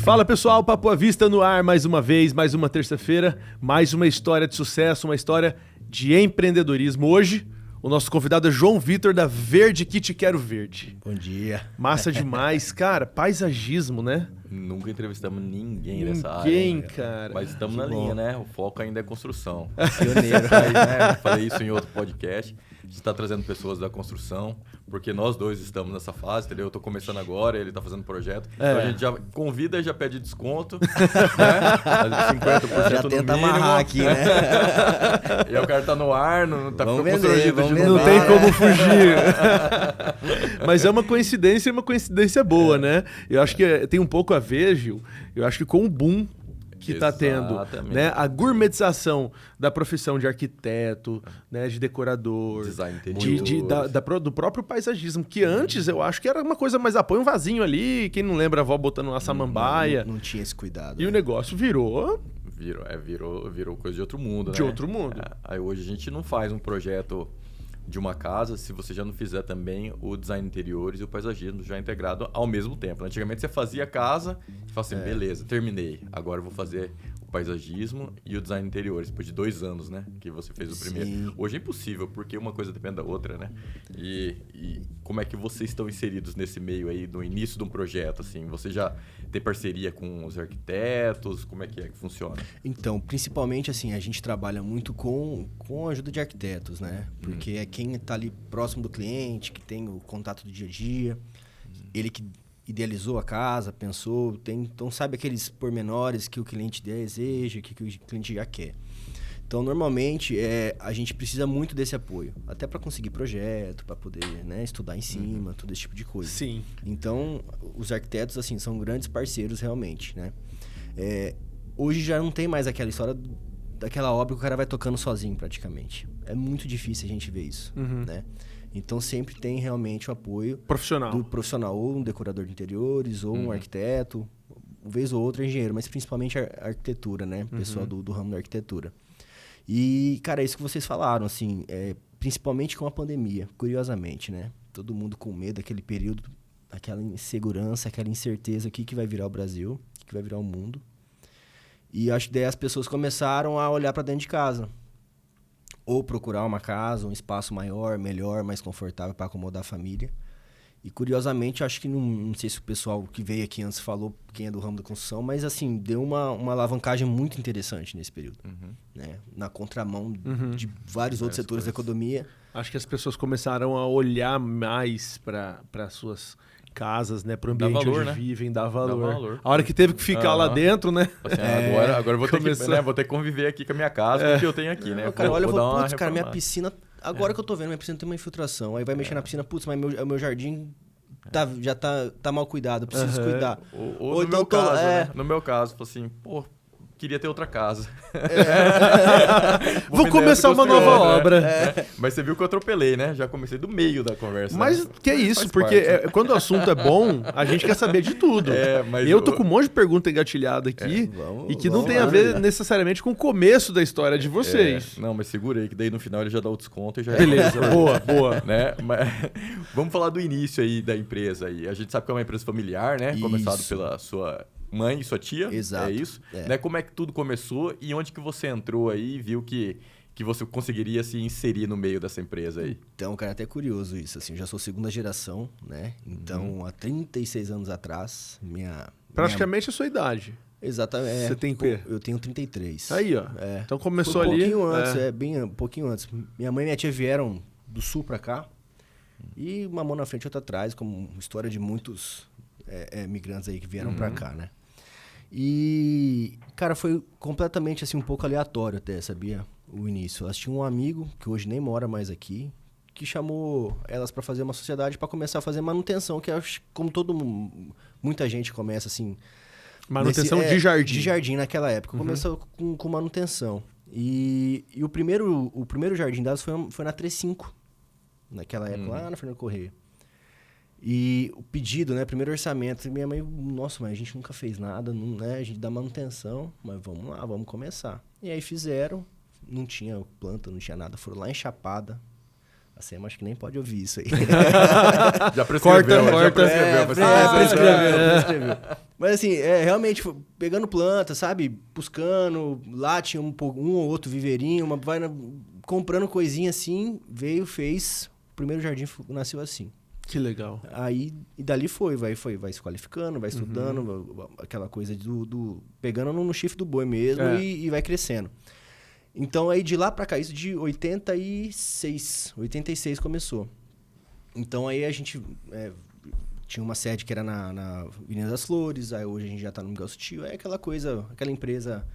Fala pessoal, Papo à Vista no ar mais uma vez, mais uma terça-feira, mais uma história de sucesso, uma história de empreendedorismo. Hoje, o nosso convidado é João Vitor da Verde Kit Quero Verde. Bom dia. Massa demais, cara, paisagismo, né? Nunca entrevistamos ninguém nessa área. Ninguém, cara. Mas estamos na linha, né? O foco ainda é construção. Pioneiro. Aí, né? Falei isso em outro podcast. A gente está trazendo pessoas da construção, porque nós dois estamos nessa fase, entendeu? Eu estou começando agora, ele está fazendo projeto. Então a gente já convida e já pede desconto, né? 50% já no tenta mínimo. amarrar aqui, né? E aí o cara tá no ar, não tá Vamos ficando vender, constrangido vamos de vender. Não novo. tem como fugir. Mas é uma coincidência e uma coincidência boa, né? Eu acho que tem um pouco a ver, Gil, eu acho que com o boom que está tendo, né? A gourmetização da profissão de arquiteto, né? De decorador, Design interior. do próprio paisagismo, que antes eu acho que era uma coisa mais, põe um vasinho ali, quem não lembra a avó botando uma samambaia. Não tinha esse cuidado. E o negócio virou Virou coisa de outro mundo, né? de outro mundo. Aí hoje a gente não faz um projeto de uma casa se você já não fizer também o design interiores e o paisagismo já integrado ao mesmo tempo. Antigamente você fazia a casa e falava assim, beleza, terminei. Agora eu vou fazer o paisagismo e o design interiores, depois de 2 anos, né? Que você fez o primeiro. Sim. Hoje é impossível, porque uma coisa depende da outra, né? E como é que vocês estão inseridos nesse meio aí, no início de um projeto, assim? Você já tem parceria com os arquitetos? Como é que funciona? Então, principalmente assim, a gente trabalha muito com a ajuda de arquitetos, né? Porque é quem está ali próximo do cliente, que tem o contato do dia a dia, ele que idealizou a casa, pensou, então sabe aqueles pormenores que o cliente deseja, que o cliente já quer. Então, normalmente, a gente precisa muito desse apoio, até para conseguir projeto, para poder, né, estudar em cima, todo esse tipo de coisa. Sim. Então, os arquitetos, assim, são grandes parceiros realmente, né? Hoje já não tem mais aquela história daquela obra que o cara vai tocando sozinho, praticamente. É muito difícil a gente ver isso, né? Então, sempre tem realmente o apoio Profissional. do profissional, ou um decorador de interiores, ou um arquiteto, uma vez ou outra engenheiro, mas principalmente a arquitetura, né? Pessoal do ramo da arquitetura. E, cara, é isso que vocês falaram, assim, principalmente com a pandemia, curiosamente, né? Todo mundo com medo daquele período, aquela insegurança, aquela incerteza, o que vai virar o Brasil, o que vai virar o mundo. E acho que daí as pessoas começaram a olhar para dentro de casa. Ou procurar uma casa, um espaço maior, melhor, mais confortável para acomodar a família. E curiosamente, acho que não sei se o pessoal que veio aqui antes falou quem é do ramo da construção, mas assim, deu uma alavancagem muito interessante nesse período. Né? Na contramão de vários outros setores da economia. Acho que as pessoas começaram a olhar mais para suas casas, né, para o ambiente valor, onde né? vivem, dá valor. Dá valor. A hora que teve que ficar lá dentro, né? Assim, agora eu vou ter, vou ter que conviver aqui com a minha casa, com o que eu tenho aqui, né? Cara, olha, eu dar vou, uma putz, cara, minha reformada. piscina... Agora que eu tô vendo, minha piscina tem uma infiltração. Aí vai mexer na piscina, putz, mas meu jardim já tá mal cuidado, eu preciso cuidar. Ou no então meu caso, né? No meu caso, falei assim, pô, queria ter outra casa. Vou começar uma nova obra. Mas você viu que eu atropelei, né? Já comecei do meio da conversa. Mas né? que é isso, Faz porque parte. quando o assunto é bom, a gente quer saber de tudo. Mas Eu tô com um monte de pergunta engatilhada aqui e que não tem a ver necessariamente com o começo da história de vocês. Não, mas segura aí, que daí no final ele já dá o desconto e já... Beleza, boa. Né? Mas, vamos falar do início aí da empresa aí. A gente sabe que é uma empresa familiar, né? Isso. Começado pela sua mãe e sua tia. Exato. É isso? É. Né? Como é que tudo começou e onde que você entrou aí e viu que você conseguiria se inserir no meio dessa empresa aí? Então, cara, até curioso isso, assim, eu já sou segunda geração, né? Então, há 36 anos atrás, Praticamente a sua idade. Exatamente. Você tem o quê? Eu tenho 33. Aí, ó. Então começou Foi um ali. pouquinho antes, bem um pouquinho antes. Minha mãe e minha tia vieram do sul pra cá, e uma mão na frente e outra atrás, como história de muitos migrantes aí que vieram pra cá, né? E, cara, foi completamente, assim, um pouco aleatório até, sabia? O início. Elas tinham um amigo, que hoje nem mora mais aqui, que chamou elas pra fazer uma sociedade pra começar a fazer manutenção, que acho como muita gente começa, assim... Manutenção de jardim. De jardim naquela época. Começou com manutenção. E o primeiro jardim delas foi na 35, naquela época, lá na Fernando Corrêa. E o pedido, né? Primeiro orçamento. Minha mãe, nossa, mas a gente nunca fez nada, não, né? A gente dá manutenção, mas vamos lá, vamos começar. E aí fizeram, não tinha planta, não tinha nada. Foram lá em Chapada, A SEMA acho que nem pode ouvir isso aí. Já prescreveu. Prescreveu. Mas assim, realmente, pegando planta, sabe? Buscando, lá tinha um ou outro viveirinho, comprando coisinha assim, veio, fez, o primeiro jardim nasceu assim. Que legal. Aí, e dali vai se qualificando, vai estudando, aquela coisa pegando no chifre do boi mesmo e vai crescendo. Então, aí de lá pra cá, isso de 86 começou. Então, aí a gente tinha uma sede que era na Avenida das Flores, aí hoje a gente já tá no Miguel Sutil, aquela coisa, aquela empresa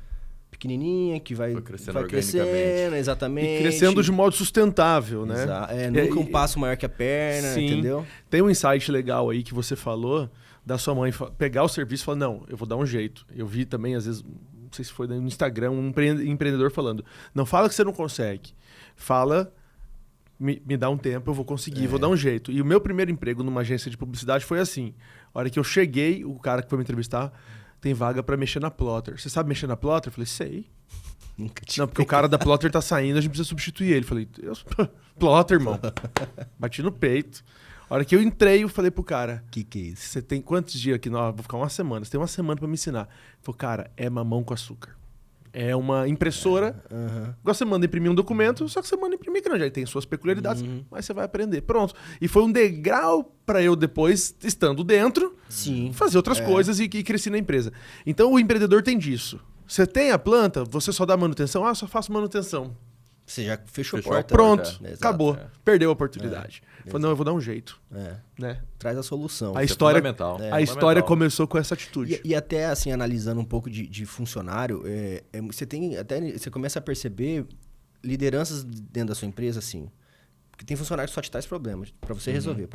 pequenininha que vai crescendo, exatamente. E crescendo de modo sustentável, né? Nunca um passo maior que a perna, sim. Entendeu? Tem um insight legal aí que você falou, da sua mãe pegar o serviço e falar, não, eu vou dar um jeito. Eu vi também, às vezes... não sei se foi no Instagram, um empreendedor falando, não fala que você não consegue, fala, me dá um tempo, eu vou conseguir, vou dar um jeito. E o meu primeiro emprego numa agência de publicidade foi assim, a hora que eu cheguei, o cara que foi me entrevistar, tem vaga pra mexer na plotter. Você sabe mexer na plotter? Eu falei, sei. Não, porque o cara da plotter tá saindo, a gente precisa substituir ele. Eu falei, plotter, irmão. Bati no peito. A hora que eu entrei, eu falei pro cara... Que é isso? Você tem quantos dias aqui? Não, vou ficar uma semana. Você tem uma semana pra me ensinar. Ele falou, cara, é mamão com açúcar. É uma impressora. Igual você manda imprimir um documento, só que você manda imprimir grande. Aí tem suas peculiaridades, mas você vai aprender. Pronto. E foi um degrau pra eu depois, estando dentro, fazer outras coisas e crescer na empresa. Então o empreendedor tem disso. Você tem a planta, você só dá manutenção? Ah, só faço manutenção. Você já fechou a porta. Pronto, acabou. Perdeu a oportunidade. Falou, não, eu vou dar um jeito. Né? Traz a solução. A história começou com essa atitude. E até, assim, analisando um pouco de funcionário, você começa a perceber lideranças dentro da sua empresa, assim. Porque tem funcionário que só te traz problemas pra você resolver,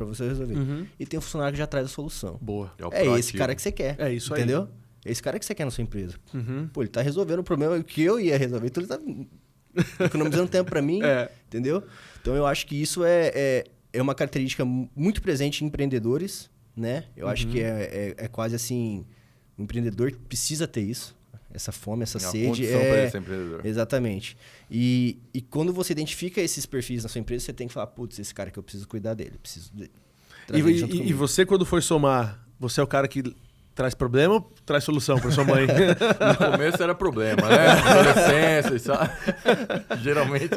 E tem um funcionário que já traz a solução. Boa. É esse cara que você quer. É isso entendeu? aí. Entendeu? É esse cara que você quer na sua empresa. Pô, ele tá resolvendo o problema que eu ia resolver, então ele tá economizando tempo pra mim, entendeu? Então eu acho que isso é uma característica muito presente em empreendedores, né? Eu acho que é quase assim, o empreendedor precisa ter isso, essa fome, essa sede. Para ele ser empreendedor. Exatamente. E quando você identifica esses perfis na sua empresa, você tem que falar, putz, esse cara que eu preciso cuidar dele, preciso trazer ele junto comigo. E você, quando for somar, você é o cara que traz problema ou traz solução para sua mãe? No começo era problema, né? Adolescência, sabe? Geralmente...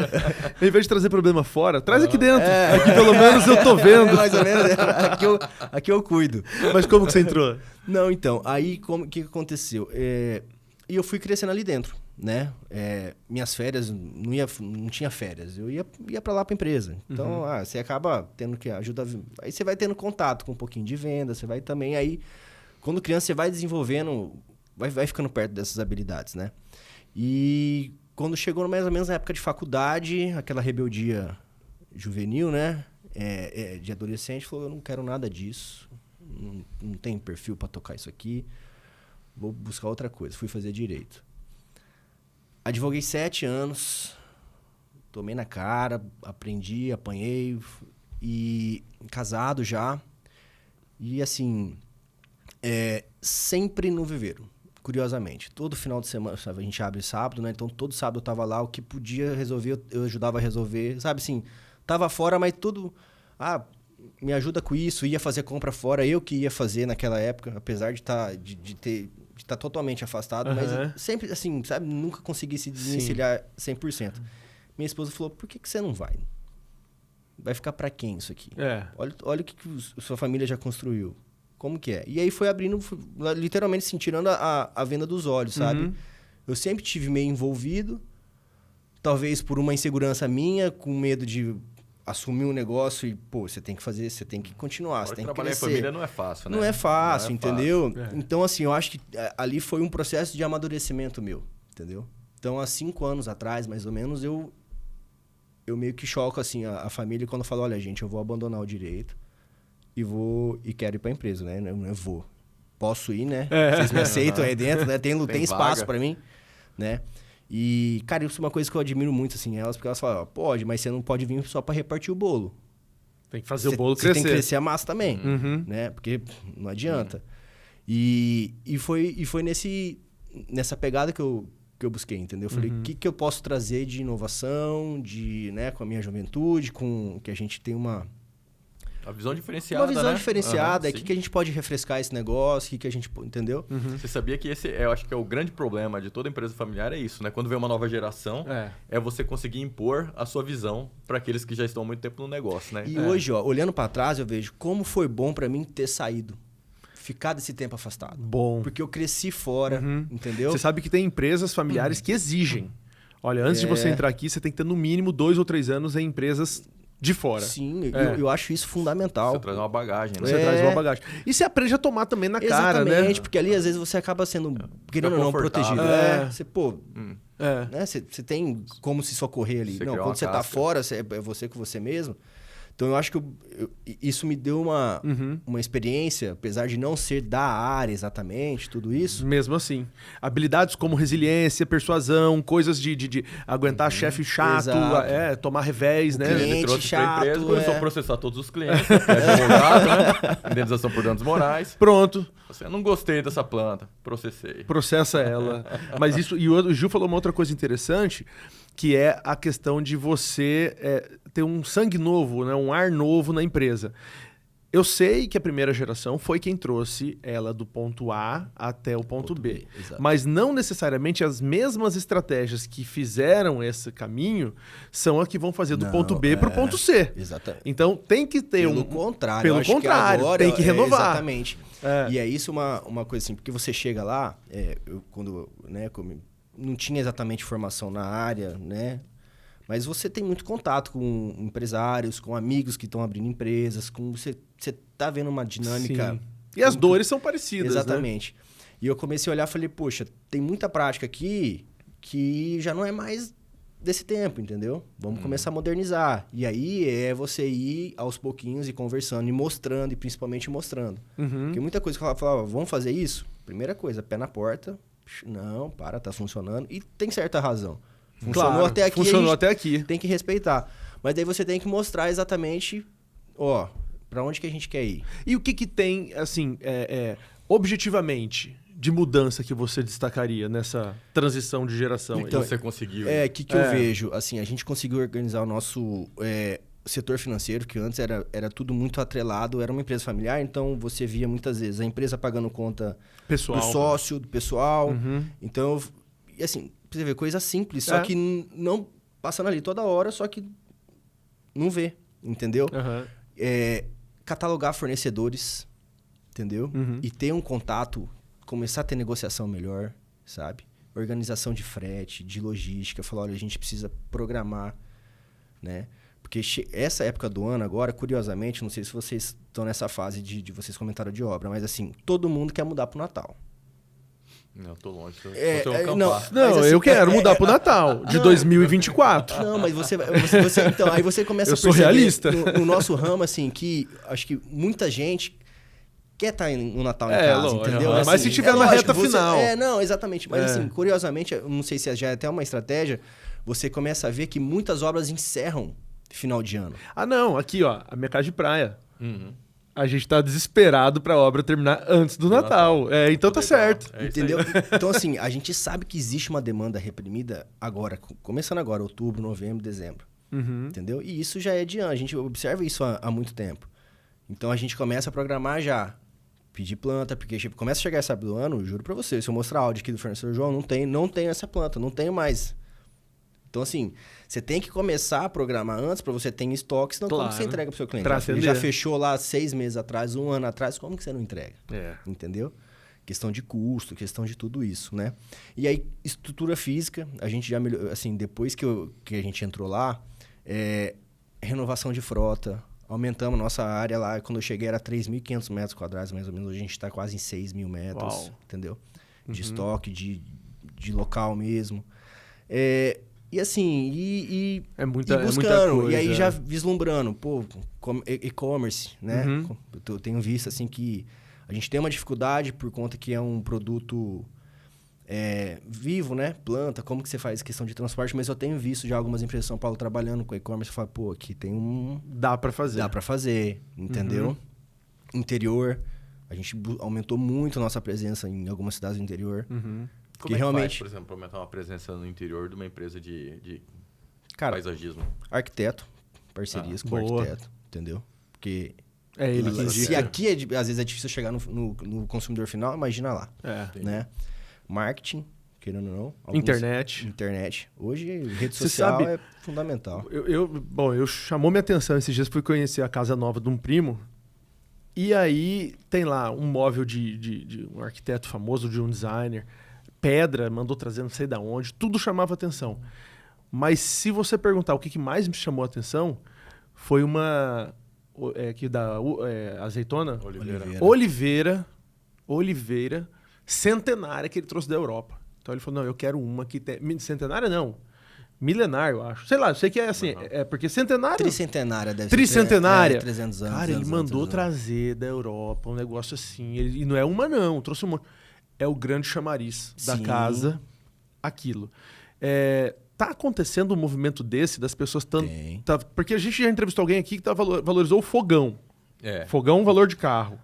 Em vez de trazer problema fora, traz aqui dentro. Aqui pelo menos eu tô vendo. Mais ou menos. Aqui eu cuido. Mas como que você entrou? Não, então, aí o que aconteceu? E eu fui crescendo ali dentro, né? Minhas férias, não tinha férias. Eu ia para lá para empresa. Então, você acaba tendo que ajudar... Aí você vai tendo contato com um pouquinho de venda, você vai também aí... Quando criança, você vai desenvolvendo, vai ficando perto dessas habilidades, né? E quando chegou mais ou menos na época de faculdade, aquela rebeldia juvenil, né? De adolescente, falou, eu não quero nada disso, não tenho perfil para tocar isso aqui, vou buscar outra coisa. Fui fazer direito. Advoguei 7 anos, tomei na cara, aprendi, apanhei, e casado já. E assim... sempre no viveiro, curiosamente. Todo final de semana, sabe, a gente abre sábado, né? Então, todo sábado eu tava lá, o que podia resolver, eu ajudava a resolver. Sabe, assim, tava fora, mas tudo... me ajuda com isso, ia fazer compra fora, eu que ia fazer naquela época, apesar de estar totalmente afastado, mas sempre, assim, sabe, nunca consegui se desvencilhar 100%. Minha esposa falou, por que você não vai? Vai ficar pra quem isso aqui? Olha o que sua família já construiu. Como que é? E aí foi abrindo, literalmente assim, tirando a venda dos olhos, sabe? Eu sempre tive meio envolvido, talvez por uma insegurança minha, com medo de assumir um negócio e, pô, você tem que fazer, você tem que continuar, você tem que trabalhar crescer. Em família não é fácil, né? Não é fácil, entendeu? Então, assim, eu acho que ali foi um processo de amadurecimento meu, entendeu? Então, há 5 anos atrás, mais ou menos, eu meio que choco, assim, a família quando eu falo, olha, gente, eu vou abandonar o direito. E quero ir para a empresa, né? Eu vou. Posso ir, né? Vocês me aceitam aí dentro, né? Tem espaço para mim, né? E, cara, isso é uma coisa que eu admiro muito, assim, elas, porque elas falam, pode, mas você não pode vir só para repartir o bolo. Tem que fazer o bolo crescer. Você tem que crescer a massa também, né? Porque não adianta. E foi nessa pegada que eu que eu busquei, entendeu? Eu falei, o que eu posso trazer de inovação, né, com a minha juventude, com que a gente tem uma visão diferenciada, uma visão né? diferenciada, o que a gente pode refrescar esse negócio, o que a gente... Entendeu? Você sabia que eu acho que é o grande problema de toda empresa familiar, é isso, né? Quando vem uma nova geração, é você conseguir impor a sua visão para aqueles que já estão há muito tempo no negócio, né? E hoje, ó, olhando para trás, eu vejo como foi bom para mim ter saído. Ficar desse tempo afastado. Bom. Porque eu cresci fora, entendeu? Você sabe que tem empresas familiares que exigem. Olha, antes de você entrar aqui, você tem que ter no mínimo 2 ou 3 anos em empresas de fora. Sim, eu acho isso fundamental. Você traz uma bagagem, né? Você traz uma bagagem. E você aprende a tomar também na cara, né? Exatamente, porque ali às vezes você acaba sendo, querendo ou não, protegido. Você, né? Você tem como se socorrer ali. Não, quando você tá fora, é você com você mesmo. Então, eu acho que isso me deu uma experiência, apesar de não ser da área exatamente, tudo isso. Mesmo assim. Habilidades como resiliência, persuasão, coisas de aguentar chefe chato, tomar revés, né? Ele trouxe chato, pra empresa, começou a processar todos os clientes, advogado, né? Indenização por danos morais. Pronto. Você, não gostei dessa planta, processei. Processa ela. Mas isso... E o Gil falou uma outra coisa interessante, que é a questão de você ter um sangue novo, né? Um ar novo na empresa. Eu sei que a primeira geração foi quem trouxe ela do ponto A até o ponto B. Mas não necessariamente as mesmas estratégias que fizeram esse caminho são as que vão fazer do ponto B para o ponto C. Exatamente. Então tem que ter Pelo contrário. Pelo contrário, agora tem que renovar. Exatamente. E é isso uma coisa assim, porque você chega lá, quando não tinha exatamente formação na área, né? Mas você tem muito contato com empresários, com amigos que estão abrindo empresas, você tá vendo uma dinâmica... Sim. E as dores são parecidas, exatamente. Né? E eu comecei a olhar e falei, poxa, tem muita prática aqui que já não é mais desse tempo, entendeu? Vamos começar a modernizar. E aí é você ir aos pouquinhos e conversando, e mostrando, e principalmente mostrando. Porque muita coisa que eu falava, vamos fazer isso? Primeira coisa, pé na porta. Não, tá funcionando. E tem certa razão. Funcionou até aqui. Funcionou até aqui. Tem que respeitar. Mas daí você tem que mostrar exatamente, para onde que a gente quer ir. E o que tem, assim, objetivamente, de mudança que você destacaria nessa transição de geração? Então, você conseguiu. Que eu vejo? Assim, a gente conseguiu organizar o nosso setor financeiro, que antes era tudo muito atrelado, era uma empresa familiar, então você via muitas vezes a empresa pagando conta pessoal, do sócio, do pessoal. Então, e assim, você vê coisa simples, só que não passando ali toda hora, só que não vê, entendeu? Catalogar fornecedores, entendeu? E ter um contato, começar a ter negociação melhor, sabe? Organização de frete, de logística, falar, olha, a gente precisa programar, né? Porque essa época do ano agora, curiosamente, não sei se vocês estão nessa fase de vocês comentaram de obra, mas assim, todo mundo quer mudar pro Natal. Não, tô longe. Eu quero mudar pro Natal de 2024. Não, mas você então, aí você começa a perceber... Eu sou realista. No nosso ramo, assim, que acho que muita gente quer estar no Natal em casa, lógico, entendeu? Mas assim, se tiver na reta final. Não, exatamente. Mas assim, curiosamente, eu não sei se já é até uma estratégia, você começa a ver que muitas obras encerram final de ano. Não, aqui, a minha casa de praia. A gente tá desesperado pra obra terminar antes do Natal. Então tá certo. Entendeu? Então, assim, a gente sabe que existe uma demanda reprimida agora, começando agora, outubro, novembro, dezembro. Entendeu? E isso já é de ano. A gente observa isso há muito tempo. Então, a gente começa a programar já. Pedir planta, porque começa a chegar essa época do ano, juro pra você, se eu mostrar áudio aqui do fornecedor João, não tenho essa planta, não tenho mais. Então, assim, você tem que começar a programar antes para você ter em estoque, senão como que você entrega pro seu cliente? Ele já fechou lá 6 meses atrás, 1 ano atrás, como que você não entrega? Entendeu? Questão de custo, questão de tudo isso, né? E aí, estrutura física, a gente já melhorou, assim, depois que a gente entrou lá, renovação de frota, aumentamos nossa área lá, quando eu cheguei era 3.500 metros quadrados, mais ou menos, hoje a gente está quase em 6.000 metros, entendeu? De estoque, de local mesmo. E assim, é muita buscando, e aí já vislumbrando, e-commerce, né? Eu tenho visto assim que a gente tem uma dificuldade por conta que é um produto vivo, né? Planta, como que você faz questão de transporte, mas eu tenho visto já algumas empresas de São Paulo trabalhando com e-commerce, eu falo, aqui tem Dá pra fazer, entendeu? Interior, a gente aumentou muito a nossa presença em algumas cidades do interior. Como realmente faz, por exemplo, para aumentar uma presença no interior de uma empresa de paisagismo? Arquiteto, parcerias com o arquiteto, entendeu? Porque é ele que se aqui às vezes é difícil chegar no consumidor final, imagina lá, né? Marketing, querendo ou não. Internet. Hoje, rede social é fundamental. Eu chamou minha atenção esses dias, fui conhecer a casa nova de um primo. E aí tem lá um móvel de um arquiteto famoso, de um designer, pedra, mandou trazer não sei de onde, tudo chamava atenção. Mas se você perguntar o que mais me chamou a atenção, foi uma azeitona? Oliveira centenária que ele trouxe da Europa. Então ele falou, não, eu quero uma que tem... Centenária não. Milenar, eu acho. Sei lá, eu sei que é assim. É porque centenário... Tricentenária deve ser. Tricentenária. 300 anos. Cara, ele mandou trazer da Europa um negócio assim. E não é uma, não. Trouxe um monte. É o grande chamariz da casa. Aquilo. Tá acontecendo um movimento desse das pessoas... Porque a gente já entrevistou alguém aqui que valorizou o fogão. Fogão, valor de carro.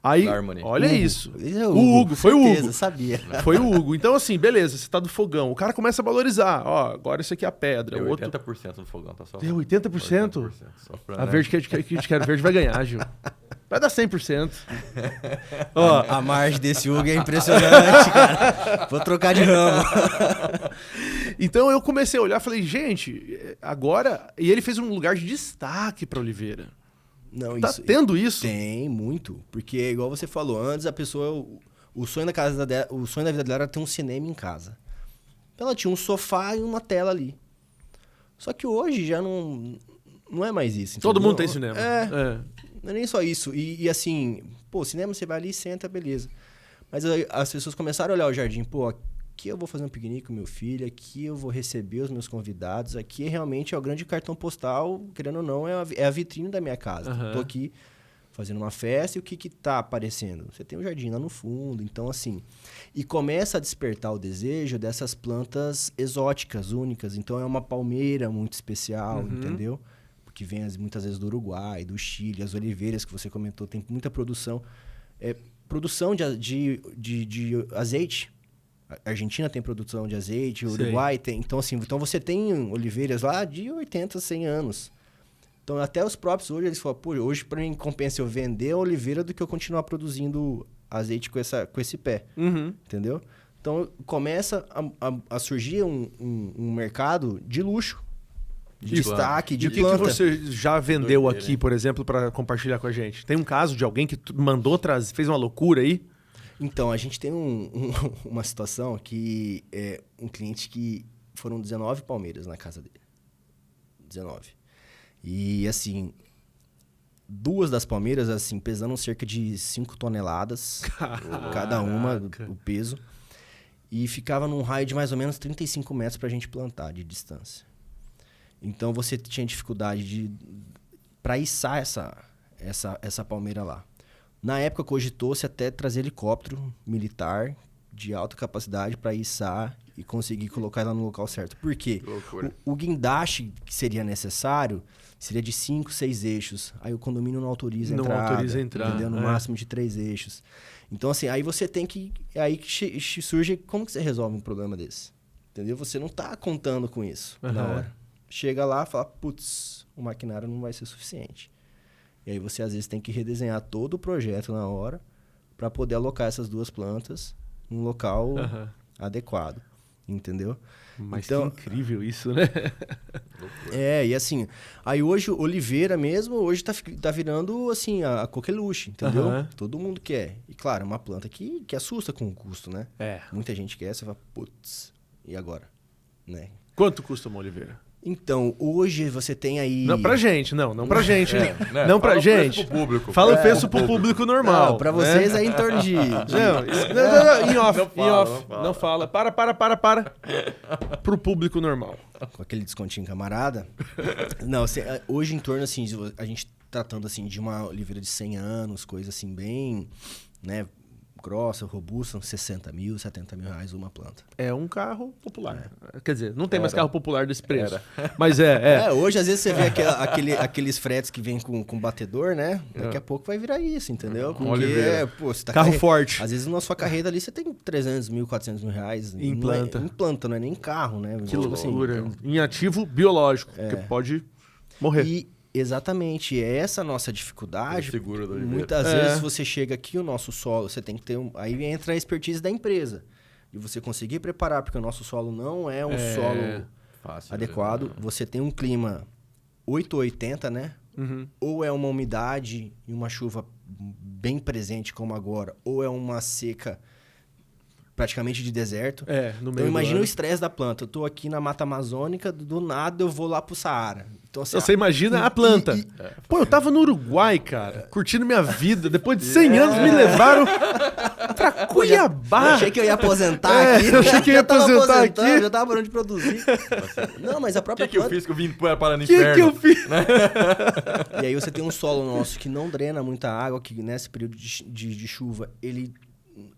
Aí, olha isso. O Hugo, foi o Hugo. Sabia. Foi o Hugo. Então, assim, beleza, você tá do fogão. O cara começa a valorizar. Ó, agora isso aqui é a pedra. Deu 80% do fogão, tá só. Deu 80%? 80% só pra, a Verde Quero Verde vai ganhar, Gil. Vai dar 100%. Ó, a margem desse Hugo é impressionante, cara. Vou trocar de ramo. Então eu comecei a olhar e falei, gente, agora... E ele fez um lugar de destaque pra Oliveira. Não, tá tendo isso? Tem, muito. Porque, igual você falou, antes a pessoa... O sonho da vida dela era ter um cinema em casa. Ela tinha um sofá e uma tela ali. Só que hoje já não é mais isso. Todo mundo tem cinema. Não é nem só isso. E assim, cinema você vai ali, senta, beleza. Mas as pessoas começaram a olhar o jardim. Aqui eu vou fazer um piquenique com meu filho, aqui eu vou receber os meus convidados, aqui realmente é o grande cartão postal, querendo ou não, é a vitrine da minha casa. Uhum. Tô aqui fazendo uma festa e o que tá aparecendo? Você tem um jardim lá no fundo, então assim... E começa a despertar o desejo dessas plantas exóticas, únicas. Então é uma palmeira muito especial, entendeu? Porque vem muitas vezes do Uruguai, do Chile, as oliveiras que você comentou, tem muita produção. Produção de azeite. A Argentina tem produção de azeite, o Uruguai tem. Então, assim, você tem oliveiras lá de 80, 100 anos. Então, até os próprios hoje, eles falam, hoje para mim compensa eu vender a oliveira do que eu continuar produzindo azeite com esse pé. Entendeu? Então, começa a surgir um mercado de luxo, de destaque, de planta. E o que você já vendeu aqui, por exemplo, para compartilhar com a gente? Tem um caso de alguém que mandou trazer, fez uma loucura aí? Então, a gente tem uma situação que é um cliente que foram 19 palmeiras na casa dele. 19. E, assim, 2 das palmeiras, assim, pesando cerca de 5 toneladas, cada uma, o peso. E ficava num raio de mais ou menos 35 metros pra gente plantar de distância. Então, você tinha dificuldade para içar essa palmeira lá. Na época, cogitou-se até trazer helicóptero militar de alta capacidade para içar e conseguir colocar ela no local certo. Por quê? O guindaste que seria necessário seria de 5, 6 eixos. Aí o condomínio não autoriza a entrada. Não autoriza a entrar. Entendeu? No máximo de 3 eixos. Então, assim, aí você tem que... Aí que surge... Como que você resolve um problema desse? Entendeu? Você não tá contando com isso na hora. Chega lá e fala, putz, o maquinário não vai ser suficiente. E aí você, às vezes, tem que redesenhar todo o projeto na hora para poder alocar essas 2 plantas num local adequado. Entendeu? Mas então, que incrível isso, né? E assim... Aí hoje, oliveira mesmo, hoje tá virando, assim, a coqueluche, entendeu? Todo mundo quer. E, claro, é uma planta que assusta com o custo, né? Muita gente quer, você fala, putz, e agora? Né? Quanto custa uma oliveira? Então, hoje você tem aí... Não pra gente, não pra gente. Não pra gente. Fala o preço pro público. Fala o preço pro público normal. Não, pra vocês é em torno de... Não, em off. Não fala. Para. Pro público normal. Com aquele descontinho camarada. Não, hoje em torno, assim, a gente tratando, assim, de uma oliveira de 100 anos, coisa assim, bem, né, grossa, robusta, uns 60 mil, 70 mil reais uma planta. É um carro popular. Quer dizer, não tem mais carro popular desse preço. Mas é. Hoje, às vezes, você vê aqueles fretes que vem com batedor, né? Daqui a pouco vai virar isso, entendeu? Porque, você tá carro forte. Às vezes, na sua carreira ali, você tem 300 mil, 400 mil reais. Em planta. Em planta, não é nem em carro, né? Que loucura. Em ativo biológico, que pode morrer. Exatamente, é essa a nossa dificuldade. Muitas vezes você chega aqui, o nosso solo, você tem que ter aí entra a expertise da empresa. E você conseguir preparar, porque o nosso solo não é um solo fácil, adequado. Você tem um clima 8 ou 80, né? Uhum. Ou é uma umidade e uma chuva bem presente como agora, ou é uma seca praticamente de deserto. Então imagina o estresse da planta. Eu tô aqui na Mata Amazônica, do nada eu vou lá pro Saara. Então, assim, você imagina a planta. Pô, eu tava no Uruguai, cara, curtindo minha vida. Depois de 100 anos me levaram pra Cuiabá. Eu achei que eu ia aposentar aqui. Eu achei que eu ia aposentar aqui. Já tava parando de produzir. Não, mas a própria planta... O que eu fiz que eu vim para no inferno? O que eu fiz? E aí você tem um solo nosso que não drena muita água, que nesse período de chuva, ele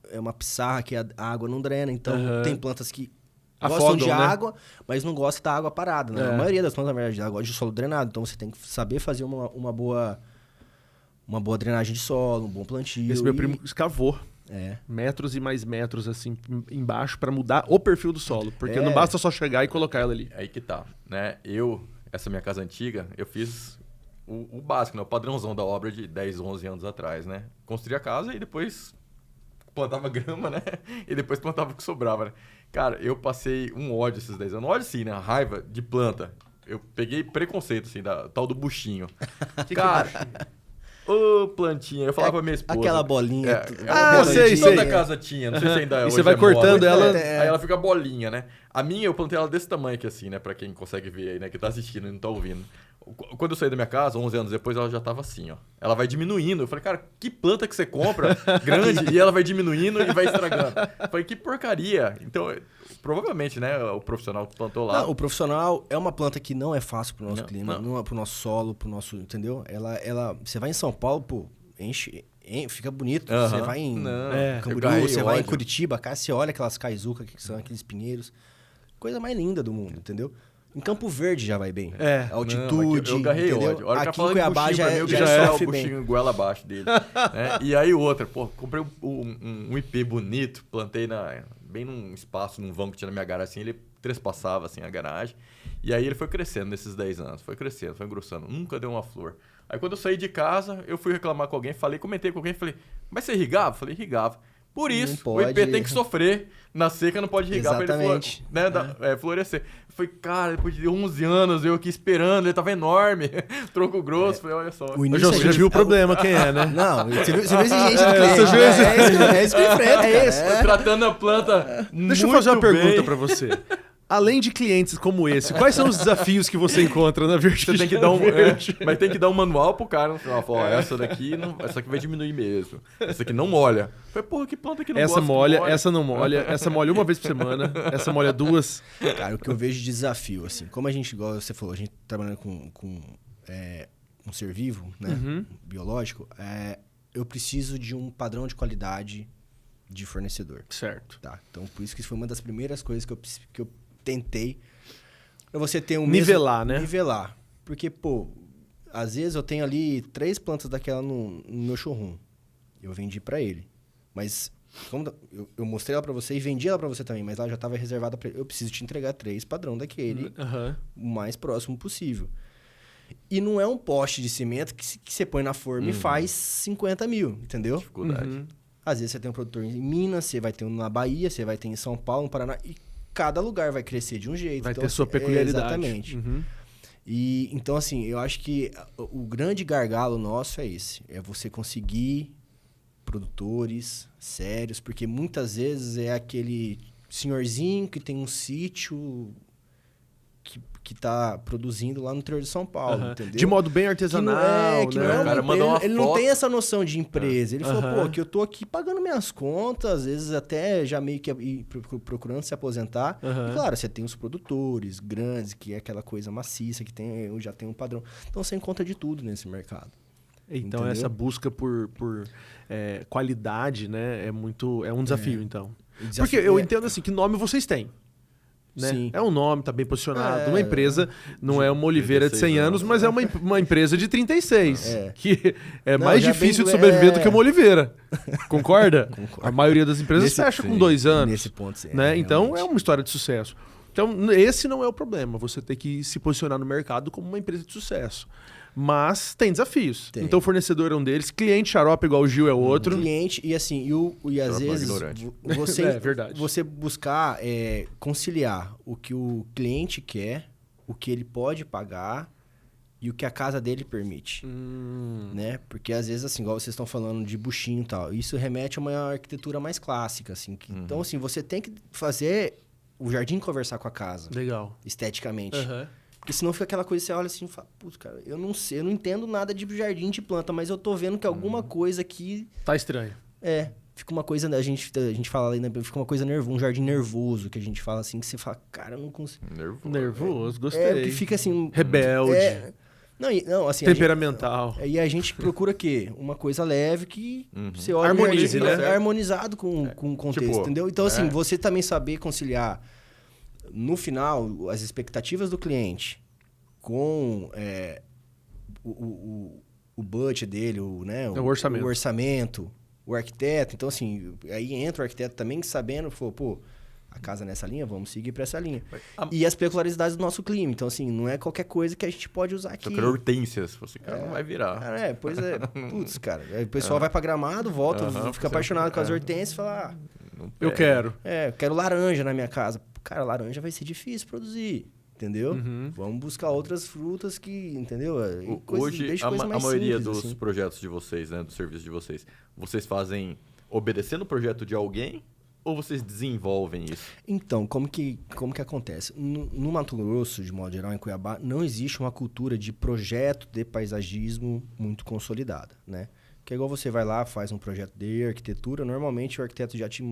é uma pissarra que a água não drena. Então, tem plantas que gostam de água, mas não gostam da água parada. Né? A maioria das plantas, na verdade, gosta de solo drenado. Então, você tem que saber fazer uma boa drenagem de solo, um bom plantio. Esse meu primo escavou. Metros e mais metros, assim, embaixo, para mudar o perfil do solo. Porque não basta só chegar e colocar ela ali. Aí que tá, né? Essa minha casa antiga, eu fiz o básico, né? O padrãozão da obra de 10, 11 anos atrás, né? Construí a casa e depois plantava grama, né? E depois plantava o que sobrava, né? Cara, eu passei um ódio esses 10 anos. Ódio sim, né? Raiva de planta. Eu peguei preconceito, assim, da tal do buchinho. Cara, ô plantinha. Eu falava pra minha esposa. Aquela bolinha. Sei. Toda casa tinha. Não sei se ainda é. E você vai cortando ela. Aí ela fica bolinha, né? A minha, eu plantei ela desse tamanho aqui, assim, né? Pra quem consegue ver aí, né? Que tá assistindo e não tá ouvindo. Quando eu saí da minha casa, 11 anos depois, ela já tava assim, ó. Ela vai diminuindo. Eu falei, cara, que planta que você compra grande e ela vai diminuindo e vai estragando. Eu falei, que porcaria. Então, provavelmente, né, o profissional que plantou lá... Não, o profissional é uma planta que não é fácil pro nosso clima, não é pro nosso solo, pro nosso... Entendeu? Você vai em São Paulo, pô, fica bonito. Você vai em Camboriú, você vai em Curitiba, cara, você olha aquelas caizucas que são aqueles pinheiros. Coisa mais linda do mundo, entendeu? Em Campo Verde já vai bem. Altitude, eu garrei ódio. Aqui em Cuiabá já é o buchinho goela abaixo dele. Né? E aí outra, pô, comprei um IP bonito, plantei bem num espaço, num vão que tinha na minha garagem, assim, ele trespassava assim a garagem. E aí ele foi crescendo nesses 10 anos, foi crescendo, foi engrossando, nunca deu uma flor. Aí quando eu saí de casa, eu fui reclamar com alguém, comentei com alguém, falei, mas você irrigava? Falei, irrigava. Por isso, o IP tem que sofrer. Na seca não pode irrigar pra ele florescer. Eu falei, cara, depois de 11 anos, eu aqui esperando, ele tava enorme. Tronco grosso, falei, olha só. Você já viu o problema, quem é, né? Não, você viu a exigência do cliente. É isso que enfrenta. É isso. Tratando a planta muito Deixa eu fazer uma pergunta pra você. Além de clientes como esse, quais são os desafios que você encontra na Verde? Você tem que mas tem que dar um manual pro cara no final. Falar, essa daqui vai diminuir mesmo. Essa aqui não molha. Falei, porra, que planta que não essa gosta, molha, essa não molha. Essa molha uma vez por semana, essa molha duas. Cara, o que eu vejo de desafio, assim, como a gente, igual você falou, a gente trabalhando com um ser vivo, né, biológico, eu preciso de um padrão de qualidade de fornecedor. Certo. Tá? Então, por isso que isso foi uma das primeiras coisas que eu tentei pra você ter um nivelar, né? Nivelar. Porque, pô, às vezes eu tenho ali 3 plantas daquela no meu showroom. Eu vendi pra ele. Mas como eu mostrei ela pra você e vendi ela pra você também, mas ela já tava reservada pra ele. Eu preciso te entregar 3 padrão daquele o mais próximo possível. E não é um poste de cimento que você põe na forma e faz 50 mil, entendeu? Dificuldade. Às vezes você tem um produtor em Minas, você vai ter um na Bahia, você vai ter em São Paulo, no Paraná, e cada lugar vai crescer de um jeito. Vai então, ter sua peculiaridade. Exatamente. E, então, assim, eu acho que o grande gargalo nosso é esse. É você conseguir produtores sérios, porque muitas vezes é aquele senhorzinho que tem um sítio que tá produzindo lá no interior de São Paulo, entendeu? De modo bem artesanal, ele não tem essa noção de empresa. Ele falou, pô, que eu tô aqui pagando minhas contas, às vezes até já meio que procurando se aposentar. E claro, você tem os produtores grandes, que é aquela coisa maciça, que já tem um padrão. Então você encontra de tudo nesse mercado. Então, entendeu? essa busca por qualidade, né, é um desafio, então. Porque eu entendo assim, que nome vocês têm. Né? Sim. É um nome, tá bem posicionado. Uma empresa não é uma Oliveira de 100 36 anos, mas é uma empresa de 36. É. Que é Não, mais já difícil bem- de sobreviver do que uma é. Oliveira. Concorda? Concordo. A maioria das empresas fecha com 2 anos. Nesse ponto, sim. Né? Então realmente. é uma história de sucesso. Então, esse não é o problema. Você tem que se posicionar no mercado como uma empresa de sucesso. Mas tem desafios. Tem. Então, o fornecedor é um deles, cliente xarope igual o Gil é outro. Cliente, e assim, e às Xarope vezes ignorante. você, É verdade. você buscar conciliar o que o cliente quer, o que ele pode pagar e o que a casa dele permite. Né? Porque às vezes, assim, igual vocês estão falando de buchinho e tal, isso remete a uma arquitetura mais clássica. Assim, Então, assim, você tem que fazer o jardim conversar com a casa, Legal. esteticamente. Aham. Porque senão fica aquela coisa, você olha assim e fala, putz, cara, eu não sei, eu não entendo nada de jardim de planta, mas eu tô vendo que alguma coisa aqui Tá estranho. fica uma coisa, a gente fala ali, né, fica uma coisa um jardim nervoso, que a gente fala assim, que você fala, cara, eu não consigo. Nervoso, gostei. É, que fica assim... Rebelde. Não, assim... Temperamental. E a gente procura o quê? Uma coisa leve que você olha Harmonize, no jardim, né? harmonizado com o contexto, tipo, entendeu? Então, assim, você também saber conciliar, no final, as expectativas do cliente com o budget dele, né? O orçamento. O orçamento, o arquiteto. Então, assim, aí entra o arquiteto também sabendo, pô, a casa nessa linha, vamos seguir para essa linha. E as peculiaridades do nosso clima. Então, assim, não é qualquer coisa que a gente pode usar aqui. Só quero hortênsias. Você, cara, não vai virar. Pois é. Putz, cara. Aí o pessoal vai pra Gramado, volta, fica apaixonado com as hortênsias e fala... Eu quero. eu quero laranja na minha casa. Cara, laranja vai ser difícil produzir. Entendeu? Vamos buscar outras frutas que, entendeu? Hoje, a maioria simples, dos assim. projetos de vocês, né, do serviço de vocês fazem obedecendo o projeto de alguém ou vocês desenvolvem isso? Então, como que acontece? No Mato Grosso, de modo geral, em Cuiabá, não existe uma cultura de projeto de paisagismo muito consolidada, né? Que é igual você vai lá, faz um projeto de arquitetura, normalmente o arquiteto já te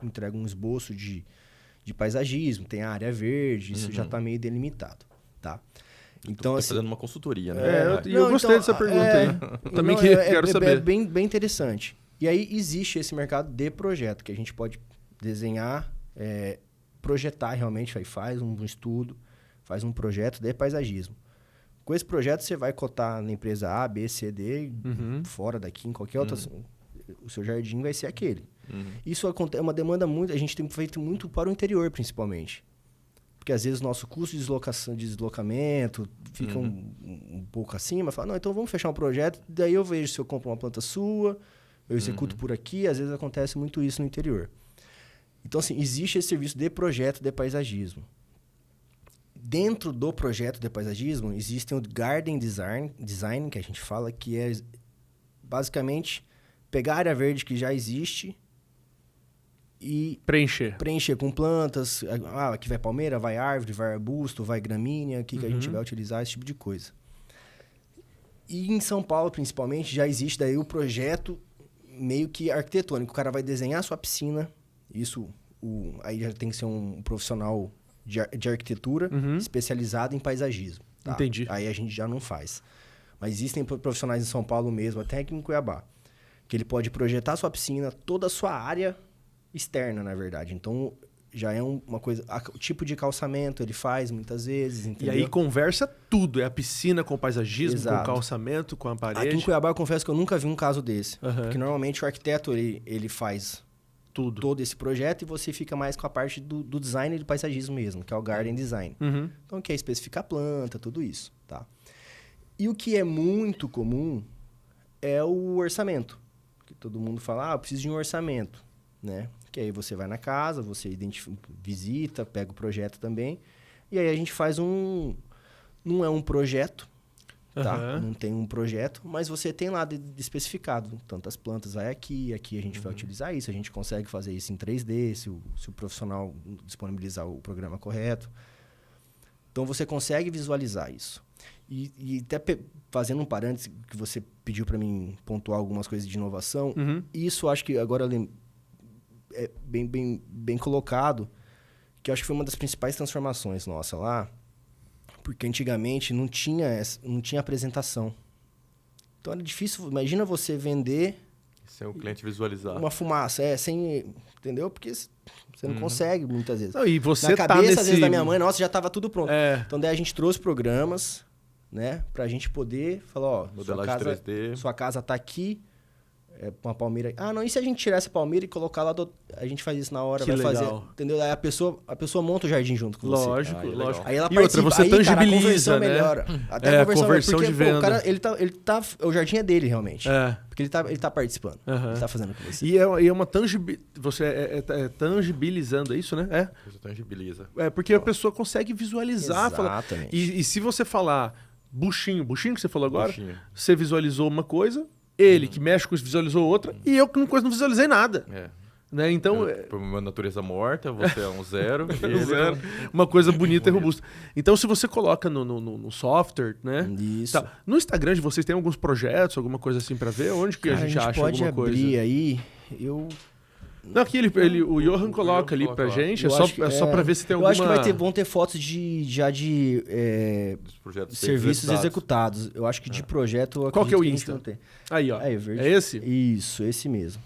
entrega um esboço de paisagismo, tem a área verde, isso já está meio delimitado, tá? Então, assim, fazendo uma consultoria, né? Eu gostei dessa pergunta aí. Eu também quero saber. É bem interessante. E aí existe esse mercado de projeto, que a gente pode desenhar, projetar realmente, aí faz um estudo, faz um projeto de paisagismo. Com esse projeto você vai cotar na empresa A, B, C, D, fora daqui, em qualquer outra... O seu jardim vai ser aquele. Isso é uma demanda muito... A gente tem feito muito para o interior, principalmente. Porque às vezes o nosso custo de deslocamento fica um pouco acima. Fala, não, então vamos fechar um projeto. Daí eu vejo se eu compro uma planta sua, eu executo por aqui. Às vezes acontece muito isso no interior. Então, assim, existe esse serviço de projeto de paisagismo. Dentro do projeto de paisagismo, existe o Garden Design, que a gente fala, que é basicamente pegar a área verde que já existe e preencher com plantas. Aqui vai palmeira, vai árvore, vai arbusto, vai gramínea, aqui que a gente vai utilizar esse tipo de coisa. E em São Paulo, principalmente, já existe daí o projeto meio que arquitetônico. O cara vai desenhar a sua piscina, aí já tem que ser um profissional de arquitetura especializado em paisagismo. Tá? Entendi. Aí a gente já não faz. Mas existem profissionais em São Paulo mesmo, até aqui em Cuiabá, que ele pode projetar a sua piscina, toda a sua área externa, na verdade. Então, já é uma coisa... O tipo de calçamento ele faz muitas vezes, entendeu? E aí conversa tudo. É a piscina com o paisagismo, Exato. com o calçamento, com a parede. Aqui em Cuiabá, eu confesso que eu nunca vi um caso desse. Porque normalmente o arquiteto, ele faz... tudo. Todo esse projeto e você fica mais com a parte do design de paisagismo mesmo, que é o Garden Design. Então, que é especificar a planta, tudo isso, tá? E o que é muito comum é o orçamento. Que todo mundo fala, eu preciso de um orçamento, né? Que aí você vai na casa, você visita, pega o projeto também, e aí a gente faz não é um projeto, tá? Não tem um projeto, mas você tem lá especificado. Tantas plantas vai aqui a gente vai utilizar isso. A gente consegue fazer isso em 3D, se o profissional disponibilizar o programa correto. Então, você consegue visualizar isso. E até fazendo um parênteses, que você pediu para mim pontuar algumas coisas de inovação, isso acho que agora é bem colocado, que eu acho que foi uma das principais transformações nossa lá, porque antigamente não tinha apresentação. Então, era difícil. Imagina você vender... Sem o cliente visualizar. Uma fumaça, sem... Entendeu? Porque você não consegue, muitas vezes. Não, e você Na cabeça, nesse... às vezes, da minha mãe, nossa, já estava tudo pronto. É. Então, daí a gente trouxe programas, né? Pra gente poder falar, ó... Modelagem 3D. Sua casa tá aqui... uma palmeira. Ah, não, e se a gente tirar essa palmeira e colocar lá a gente faz isso na hora, Que vai legal. fazer, entendeu? Aí a pessoa monta o jardim junto com você. Lógico, lógico. Aí ela E outra, participa. você aí, cara, a tangibiliza, conversão né? melhora. Até a conversão porque, de venda. Pô, o cara, ele tá, o jardim é dele realmente. É. Porque ele tá participando. Aham. Ele tá fazendo com você. E é uma você é tangibilizando, é isso, né? É. Você tangibiliza. É porque a pessoa consegue visualizar. Exatamente. E se você falar buchinho que você falou agora, Buchinho. você visualizou uma coisa, ele que mexe com isso visualizou outra, e eu que não visualizei nada. É. Né? Então, Por uma natureza morta, você é um zero. e ele zero. Uma coisa bonita e robusta. Então, se você coloca no software, né? Isso. Tá. No Instagram de vocês tem alguns projetos, alguma coisa assim pra ver? Onde que Cara, a gente acha pode alguma abrir coisa? aí. Não, aqui o Johan coloca ali pra gente, é só pra ver se tem eu alguma... acho que vão ter fotos já de dos projetos serviços executados. Eu acho que de projeto... Qual que é o a gente Insta? não tem. Aí, ó. Aí, verde. É esse? Isso, esse mesmo.